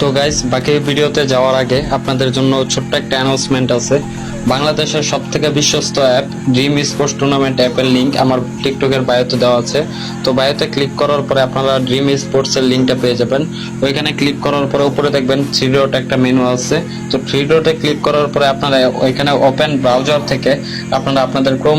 তো গাইস, বাকি ভিডিওতে যাওয়ার আগে আপনাদের জন্য ছোট্ট একটা অ্যানাউন্সমেন্ট আছে। বাংলাদেশের সবথেকে বিশ্বস্ত অ্যাপ ড্রিম স্পোর্টস টুর্নামেন্ট অ্যাপের লিংক আমার টিকটকের বায়োতে দেওয়া আছে। তো বায়োতে ক্লিক করার পরে আপনারা ড্রিম স্পোর্টস এর লিংকটা পেয়ে যাবেন। ওইখানে ক্লিক করার পরে উপরে দেখবেন থ্রি ডট একটা মেনু আছে। তো থ্রি ডটে ক্লিক করার পরে আপনারা ওইখানে ওপেন ব্রাউজার থেকে আপনারা আপনাদের ক্রোম